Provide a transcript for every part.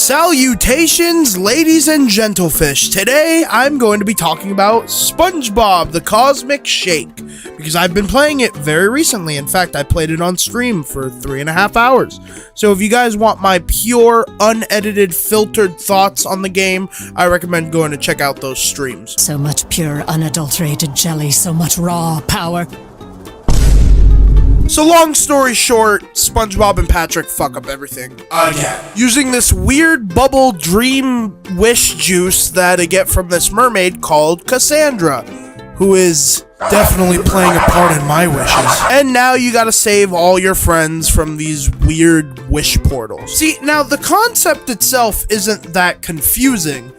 Salutations, ladies and gentlefish. Today, I'm going to be talking about SpongeBob, the Cosmic Shake, because I've been playing it very recently. In fact, I played it on stream for 3.5 hours. So if you guys want my pure, unedited, filtered thoughts on the game, I recommend going to check out those streams. So much pure, unadulterated jelly, so much raw power. So long story short, SpongeBob and Patrick fuck up everything again, using this weird bubble dream wish juice that I get from this mermaid called Cassandra, who is definitely playing a part in my wishes. And now you gotta save all your friends from these weird wish portals. See, now the concept itself isn't that confusing,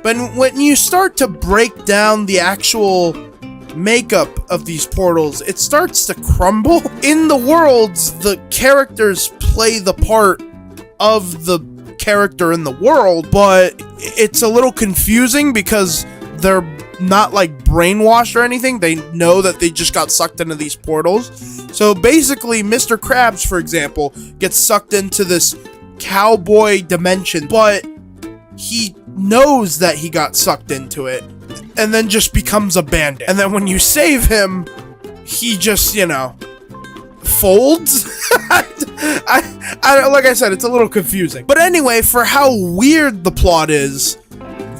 but when you start to break down the actual makeup of these portals, it starts to crumble. In the worlds, the characters play the part of the character in the world, but it's a little confusing because they're not like brainwashed or anything. They know that they just got sucked into these portals. So basically, Mr. Krabs, for example, gets sucked into this cowboy dimension, but he knows that he got sucked into it and then just becomes a bandit. And then when you save him, he just, you know, folds. I like I said, it's a little confusing. But anyway, for how weird the plot is,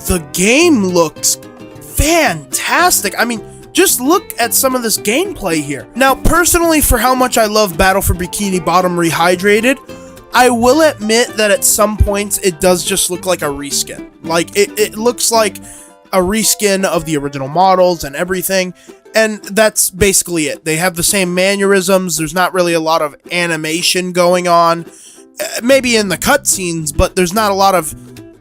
the game looks fantastic. I mean, just look at some of this gameplay here. Now, personally, for how much I love Battle for Bikini Bottom Rehydrated, I will admit that at some points it does just look like a reskin. Like, it looks like a reskin of the original models and everything, and that's basically it. They have the same mannerisms. There's not really a lot of animation going on, maybe in the cutscenes, but there's not a lot of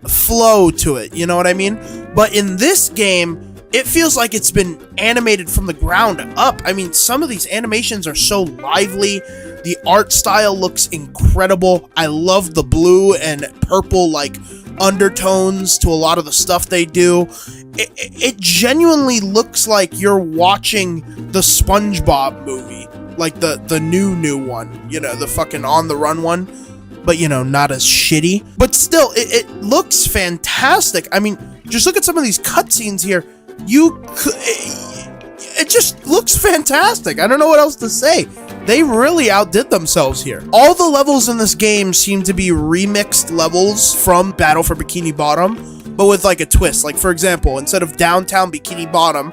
flow to it, you know what I mean? But in this game, it feels like it's been animated from the ground up. I mean, some of these animations are so lively. The art style looks incredible. I love the blue and purple, like, undertones to a lot of the stuff they do. It genuinely looks like you're watching the SpongeBob movie, like the new one, you know, the fucking On the Run one, but, you know, not as shitty. But still, it looks fantastic. I mean, just look at some of these cutscenes here. It just looks fantastic. I don't know what else to say. They really outdid themselves here. All the levels in this game seem to be remixed levels from Battle for Bikini Bottom, but with like a twist. Like, for example, instead of downtown Bikini Bottom,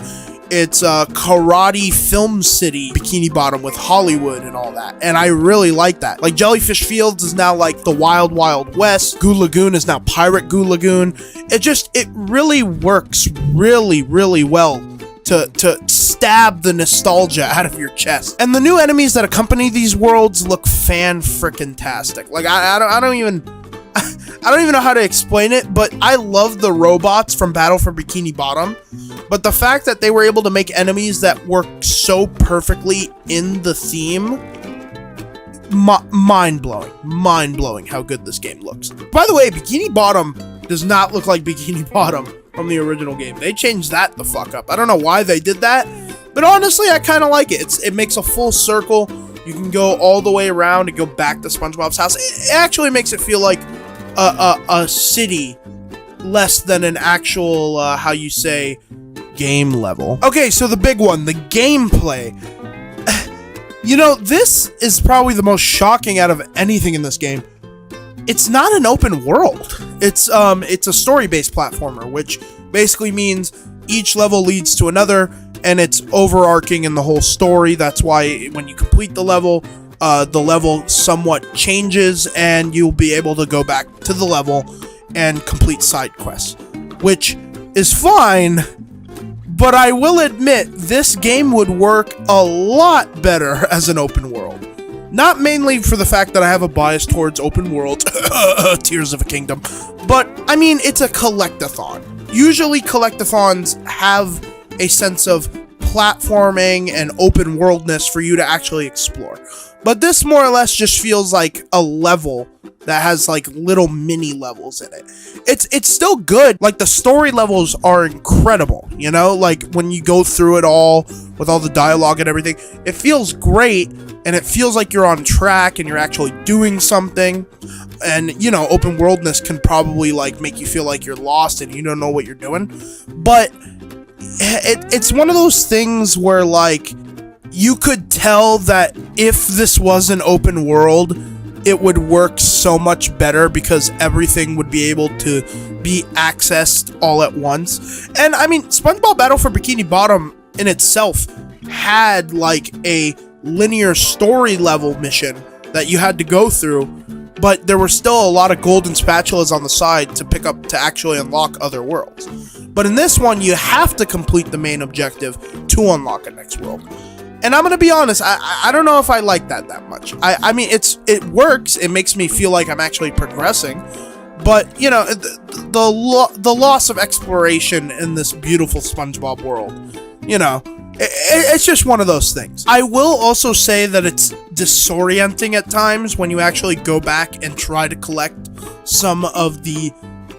it's Karate Film City Bikini Bottom with Hollywood and all that. And I really like that. Like, Jellyfish Fields is now like the Wild Wild West. Goo Lagoon is now Pirate Goo Lagoon. It really works really, really well to stab the nostalgia out of your chest. And the new enemies that accompany these worlds look fan-frickin-tastic. Like, I don't even know how to explain it, but I love the robots from Battle for Bikini Bottom. But the fact that they were able to make enemies that work so perfectly in the theme, mind-blowing. Mind-blowing how good this game looks. By the way, Bikini Bottom does not look like Bikini Bottom from the original game. They changed that the fuck up. I don't know why they did that, but honestly, I kind of like it. It makes a full circle. You can go all the way around and go back to SpongeBob's house. It actually makes it feel like a city less than an actual, how you say, game level. Okay, so the big one, the gameplay. You know, this is probably the most shocking out of anything in this game. It's not an open world. It's a story-based platformer, which basically means each level leads to another, and it's overarching in the whole story. That's why when you complete the level somewhat changes, and you'll be able to go back to the level and complete side quests, which is fine. But I will admit, this game would work a lot better as an open world. Not mainly for the fact that I have a bias towards open world, Tears of a Kingdom, but, I mean, it's a collectathon. Usually collectathons have a sense of platforming and open worldness for you to actually explore. But this more or less just feels like a level that has like little mini levels in it. It's still good. Like the story levels are incredible, you know, like when you go through it all with all the dialogue and everything, it feels great and it feels like you're on track and you're actually doing something. And you know, open worldness can probably like make you feel like you're lost and you don't know what you're doing, but it's one of those things where like you could tell that if this was an open world, it would work so much better because everything would be able to be accessed all at once. And I mean, SpongeBob Battle for Bikini Bottom in itself had like a linear story level mission that you had to go through, but there were still a lot of golden spatulas on the side to pick up to actually unlock other worlds. But in this one, you have to complete the main objective to unlock a next world. And I'm gonna be honest, I don't know if I like that much. I mean, it works. It makes me feel like I'm actually progressing, but you know, the loss of exploration in this beautiful SpongeBob world, you know, it's just one of those things. I will also say that it's disorienting at times when you actually go back and try to collect some of the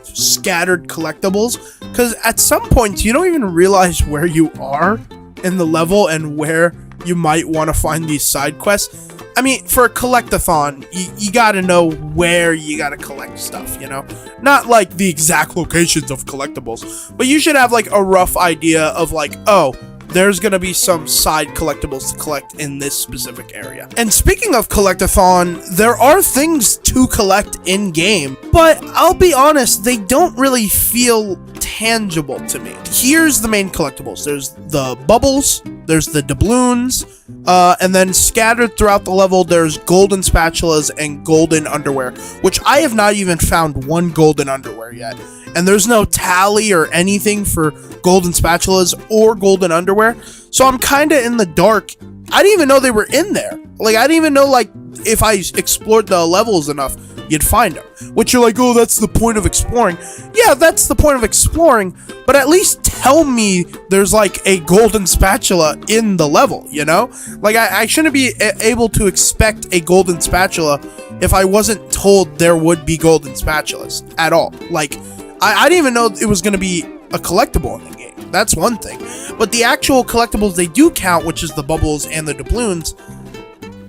scattered collectibles, because at some points you don't even realize where you are in the level and where you might want to find these side quests. I mean, for a collectathon, you gotta know where you gotta collect stuff, you know? Not like the exact locations of collectibles, but you should have like a rough idea of like, oh, there's gonna be some side collectibles to collect in this specific area. And speaking of collectathon, there are things to collect in-game, but I'll be honest, they don't really feel tangible to me. Here's the main collectibles. There's the bubbles, there's the doubloons, and then scattered throughout the level, there's golden spatulas and golden underwear, which I have not even found one golden underwear yet. And there's no tally or anything for golden spatulas or golden underwear, so I'm kind of in the dark. I didn't even know they were in there. Like, I didn't even know, like, if I explored the levels enough, you'd find them. Which you're like, oh, that's the point of exploring. Yeah, that's the point of exploring, but at least tell me there's, like, a golden spatula in the level, you know? Like, I shouldn't be able to expect a golden spatula if I wasn't told there would be golden spatulas at all. Like, I didn't even know it was going to be a collectible in the game. That's one thing. But the actual collectibles they do count, which is the bubbles and the doubloons,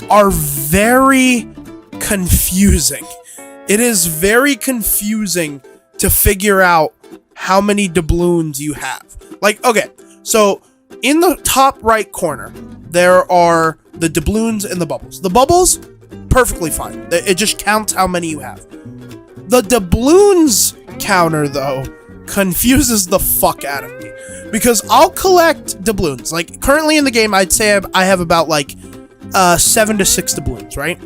are very confusing. It is very confusing to figure out how many doubloons you have. Like, okay, so in the top right corner, there are the doubloons and the bubbles. The bubbles, perfectly fine. It just counts how many you have. The doubloons counter, though, confuses the fuck out of me, because I'll collect doubloons. Like, currently in the game, I'd say I have about like 7 to 6 doubloons, right?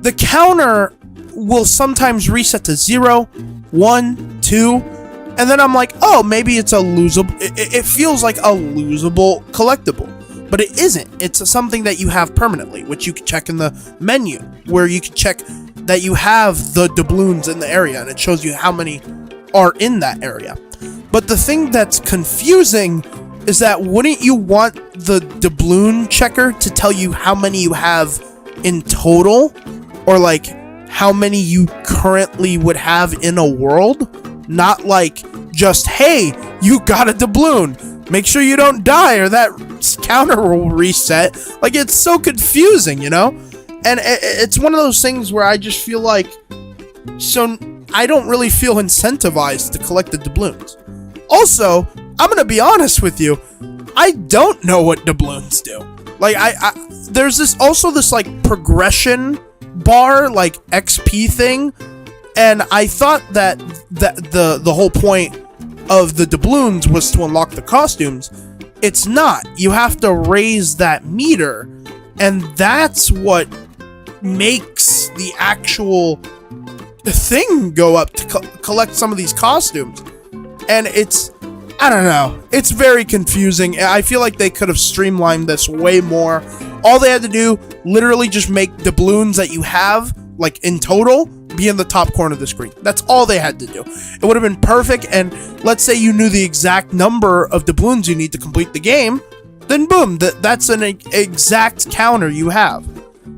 The counter will sometimes reset to 0, 1, 2, and then I'm like, oh, maybe it's a losable. It feels like a losable collectible, but it isn't. It's something that you have permanently, which you can check in the menu, where you can check that you have the doubloons in the area, and it shows you how many are in that area. But the thing that's confusing is that wouldn't you want the doubloon checker to tell you how many you have in total, or like how many you currently would have in a world? Not like just, hey, you got a doubloon, make sure you don't die or that counter will reset. Like, it's so confusing, you know? And it's one of those things where I just feel like, so I don't really feel incentivized to collect the doubloons. Also, I'm gonna be honest with you, I don't know what doubloons do. Like, there's this like progression bar, like XP thing, and I thought that the whole point of the doubloons was to unlock the costumes. It's not. You have to raise that meter, and that's what makes the actual thing go up to collect some of these costumes. And it's, I don't know, it's very confusing. I feel like they could have streamlined this way more. All they had to do, literally just make doubloons that you have, like in total, be in the top corner of the screen. That's all they had to do. It would have been perfect. And let's say you knew the exact number of doubloons you need to complete the game, then boom, that's an exact counter you have.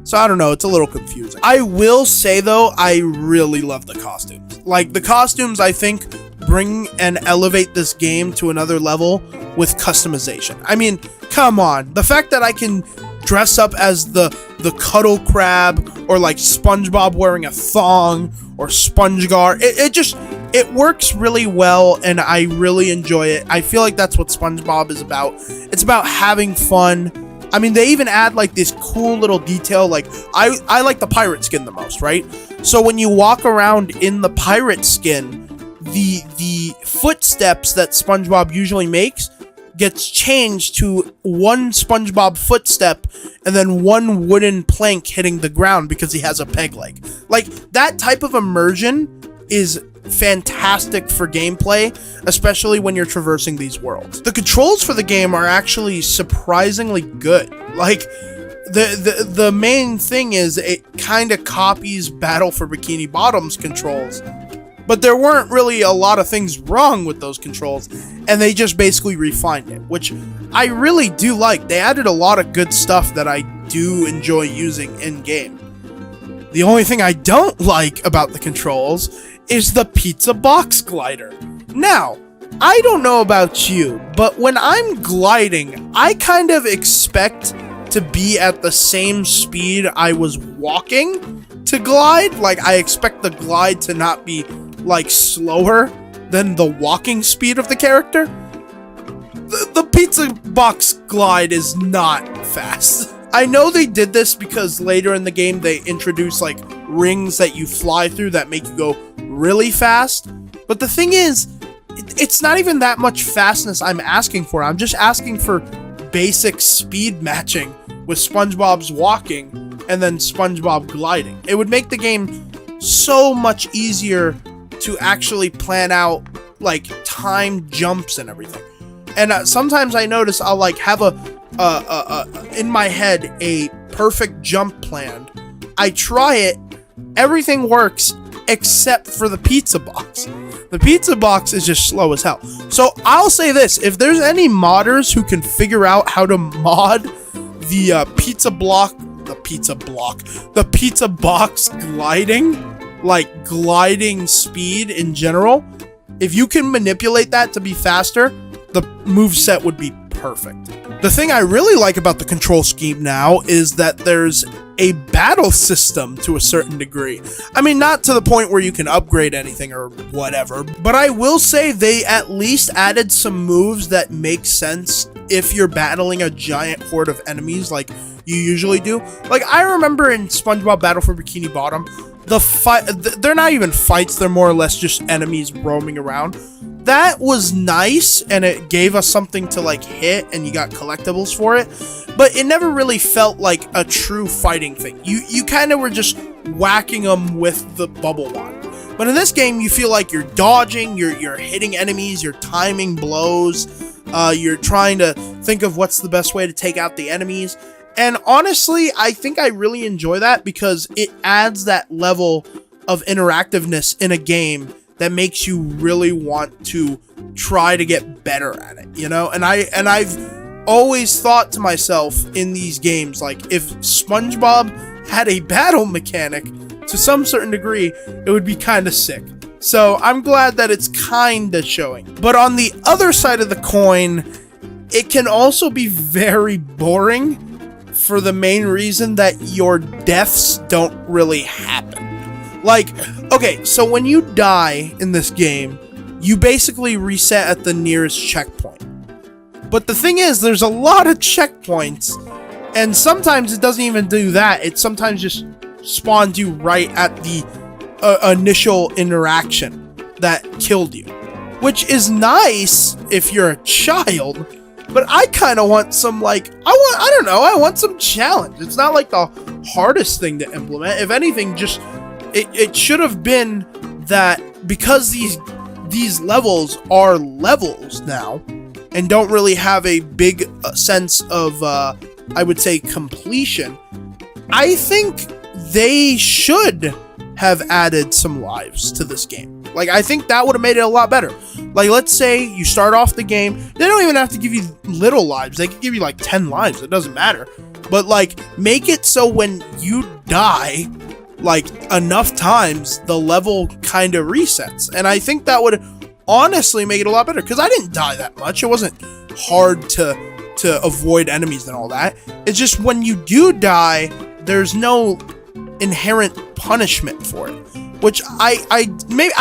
So I don't know, it's a little confusing. I will say though, I really love the costumes. Like, the costumes, I think, bring and elevate this game to another level with customization. I mean, come on. The fact that I can dress up as the Cuddle Crab, or like SpongeBob wearing a thong, or SpongeGar, it works really well, and I really enjoy it. I feel like that's what SpongeBob is about. It's about having fun. I mean, they even add like this cool little detail. Like, I like the pirate skin the most, right? So when you walk around in the pirate skin, the footsteps that SpongeBob usually makes gets changed to one SpongeBob footstep and then one wooden plank hitting the ground because he has a peg leg. Like, that type of immersion is fantastic for gameplay, especially when you're traversing these worlds. The controls for the game are actually surprisingly good. Like, the main thing is it kind of copies Battle for Bikini Bottom's controls, but there weren't really a lot of things wrong with those controls, and they just basically refined it, which I really do like. They added a lot of good stuff that I do enjoy using in-game. The only thing I don't like about the controls is the pizza box glider. Now, I don't know about you, but when I'm gliding, I kind of expect to be at the same speed I was walking to glide. Like, I expect the glide to not be like slower than the walking speed of the character. The pizza box glide is not fast. I know they did this because later in the game they introduce like rings that you fly through that make you go really fast. But the thing is, it's not even that much fastness I'm asking for. I'm just asking for basic speed matching with SpongeBob's walking and then SpongeBob gliding. It would make the game so much easier to actually plan out like time jumps and everything. And sometimes I notice I'll like have in my head a perfect jump planned. I try it, everything works except for the pizza box. The pizza box is just slow as hell. So I'll say this, if there's any modders who can figure out how to mod the pizza box gliding, like gliding speed in general, if you can manipulate that to be faster, the moveset would be perfect. The thing I really like about the control scheme now is that there's a battle system to a certain degree. I mean, not to the point where you can upgrade anything or whatever, but I will say they at least added some moves that make sense if you're battling a giant horde of enemies like you usually do. Like, I remember in SpongeBob Battle for Bikini Bottom, they're not even fights, they're more or less just enemies roaming around. That was nice, and it gave us something to like hit, and you got collectibles for it, but it never really felt like a true fighting thing. You kind of were just whacking them with the bubble wand. But in this game, you feel like you're dodging, you're hitting enemies, you're timing blows, you're trying to think of what's the best way to take out the enemies. And honestly, I think I really enjoy that because it adds that level of interactiveness in a game that makes you really want to try to get better at it, you know? And I've always thought to myself in these games, like, if SpongeBob had a battle mechanic to some certain degree, it would be kind of sick. So I'm glad that it's kind of showing. But on the other side of the coin, it can also be very boring for the main reason that your deaths don't really happen. Like, okay, so when you die in this game, you basically reset at the nearest checkpoint. But the thing is, there's a lot of checkpoints, and sometimes it doesn't even do that. It sometimes just spawns you right at the initial interaction that killed you. Which is nice if you're a child, but I kind of want some, like, I want some challenge. It's not like the hardest thing to implement. If anything, just it should have been that because these levels are levels now and don't really have a big sense of I would say completion, I think they should have added some lives to this game. Like, I think that would have made it a lot better. Like, let's say you start off the game, they don't even have to give you little lives. They can give you like 10 lives. It doesn't matter. but like make it so when you die like enough times, the level kind of resets. And I think that would honestly make it a lot better, because I didn't die that much. It wasn't hard to avoid enemies and all that. It's just when you do die, there's no inherent punishment for it. Which I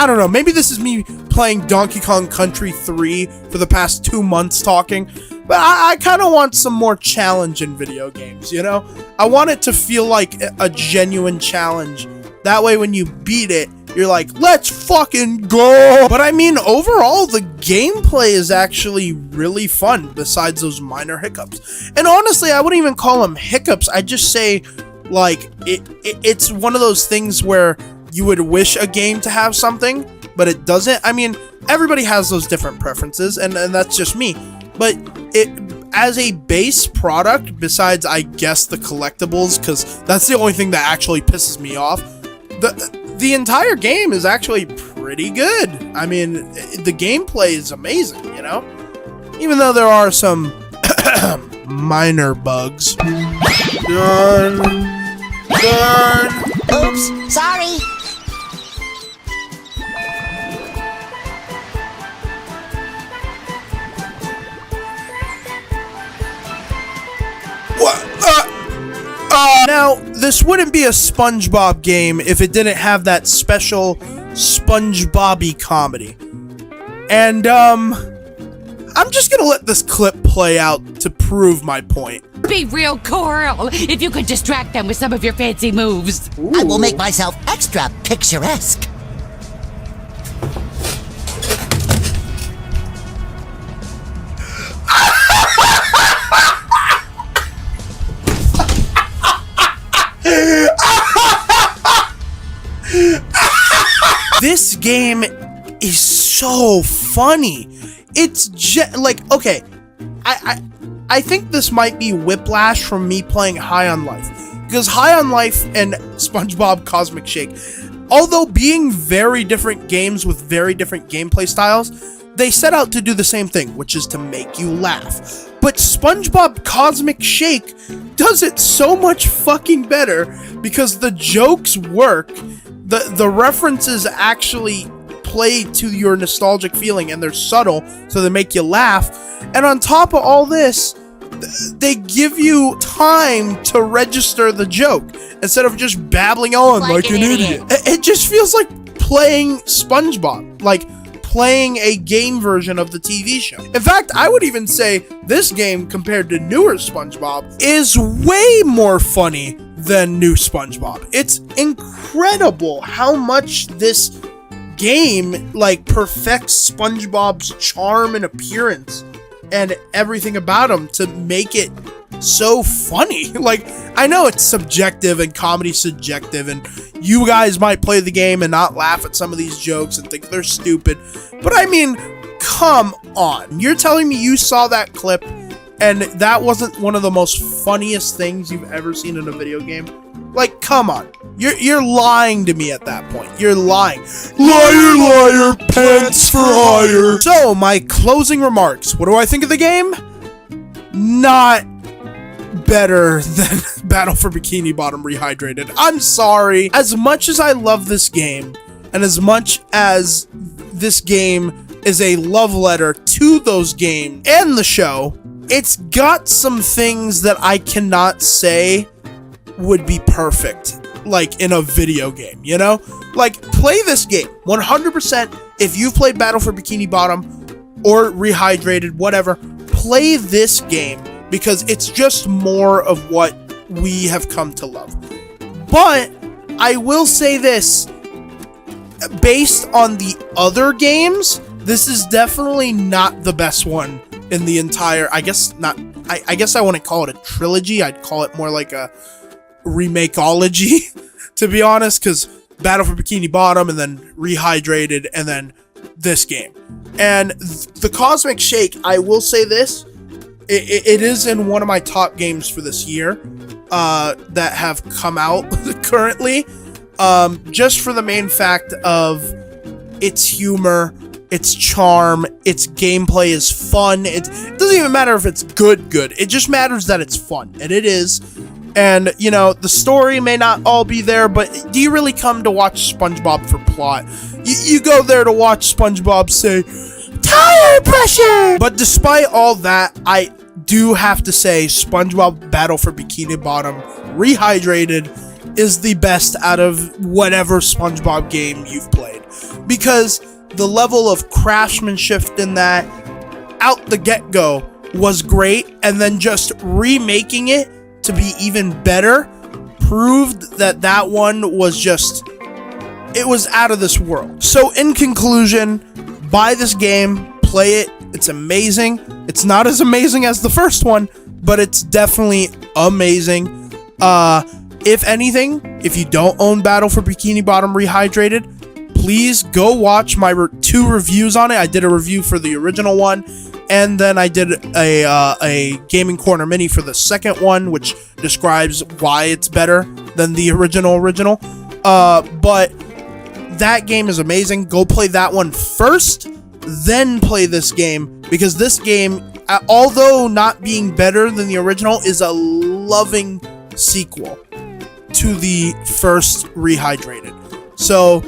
don't know, maybe this is me playing Donkey Kong Country 3 for the past 2 months talking, but I kind of want some more challenge in video games, you know? I want it to feel like a genuine challenge. That way when you beat it, you're like, let's fucking go! But I mean, overall, the gameplay is actually really fun, besides those minor hiccups. And honestly, I wouldn't even call them hiccups, I'd just say, like, it's one of those things where you would wish a game to have something, but it doesn't. I mean, everybody has those different preferences, and that's just me. But as a base product, besides, I guess, the collectibles, because that's the only thing that actually pisses me off, the entire game is actually pretty good. I mean, the gameplay is amazing, you know? Even though there are some minor bugs. Darn. Oops, sorry. Now, this wouldn't be a SpongeBob game if it didn't have that special SpongeBob-y comedy. And, I'm just gonna let this clip play out to prove my point. Be real cool if you could distract them with some of your fancy moves. Ooh. I will make myself extra picturesque. This game is so funny. It's just like, okay, I think this might be whiplash from me playing High on Life, because High on Life and SpongeBob Cosmic Shake, although being very different games with very different gameplay styles, they set out to do the same thing, which is to make you laugh. But SpongeBob Cosmic Shake does it so much fucking better, because the jokes work, the references actually play to your nostalgic feeling, and they're subtle, so they make you laugh. And on top of all this, they give you time to register the joke instead of just babbling on like an idiot. It just feels like playing SpongeBob, like playing a game version of the TV show. In fact, I would even say this game, compared to newer SpongeBob, is way more funny than new SpongeBob. It's incredible how much this game like perfects SpongeBob's charm and appearance and everything about him to make it so funny. Like, I know it's subjective and comedy's subjective, and you guys might play the game and not laugh at some of these jokes and think they're stupid, but I mean, come on. You're telling me you saw that clip and that wasn't one of the most funniest things you've ever seen in a video game? Like, come on. You're lying to me at that point. You're lying. Liar, liar, pants for hire. So, my closing remarks. What do I think of the game? Not better than Battle for Bikini Bottom Rehydrated. I'm sorry. As much as I love this game, and as much as this game is a love letter to those games and the show, it's got some things that I cannot say would be perfect, like in a video game, you know? Like, play this game 100%. If you've played Battle for Bikini Bottom or Rehydrated, whatever, play this game, because it's just more of what we have come to love. But I will say this, based on the other games, this is definitely not the best one in the entire, I guess I wouldn't call it a trilogy, I'd call it more like a remakeology, to be honest, because Battle for Bikini Bottom, and then Rehydrated, and then this game. And the Cosmic Shake, I will say this, it is in one of my top games for this year that have come out currently, just for the main fact of its humor, its charm, its gameplay is fun. It doesn't even matter if it's good. It just matters that it's fun, and it is. And, you know, the story may not all be there, but do you really come to watch SpongeBob for plot? You go there to watch SpongeBob say, tire pressure! But despite all that, I do have to say SpongeBob Battle for Bikini Bottom Rehydrated is the best out of whatever SpongeBob game you've played. Because the level of craftsmanship in that, out the get-go, was great, and then just remaking it to be even better proved that that one was just, it was out of this world. So in conclusion, buy this game, play it, it's amazing. It's not as amazing as the first one, but it's definitely amazing. If anything, if you don't own Battle for Bikini Bottom Rehydrated, please go watch my 2 reviews on it. I did a review for the original one, and then I did a Gaming Corner Mini for the second one, which describes why it's better than the original. But that game is amazing. Go play that one first, then play this game, because this game, although not being better than the original, is a loving sequel to the first Rehydrated. So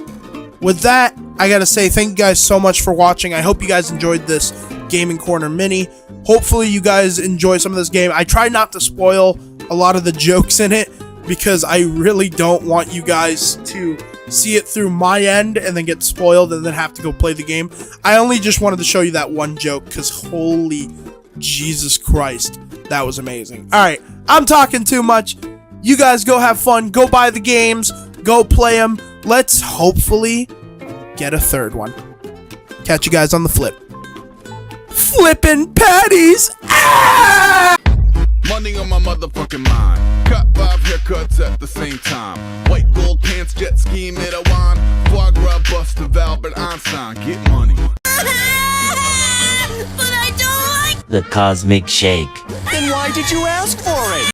with that, I gotta say thank you guys so much for watching. I hope you guys enjoyed this Gaming Corner Mini. Hopefully you guys enjoy some of this game. I try not to spoil a lot of the jokes in it, because I really don't want you guys to see it through my end and then get spoiled and then have to go play the game. I only just wanted to show you that one joke, because holy Jesus Christ, that was amazing. Alright, I'm talking too much. You guys go have fun, go buy the games, go play them. Let's hopefully get a third one. Catch you guys on the flip. Flippin' patties! Ah! Money on my motherfucking mind. Cut 5 haircuts at the same time. White gold pants, jet ski, made a wine. Foie gras bust of Albert Einstein. Get money. But I don't like The Cosmic Shake. Then why did you ask for it?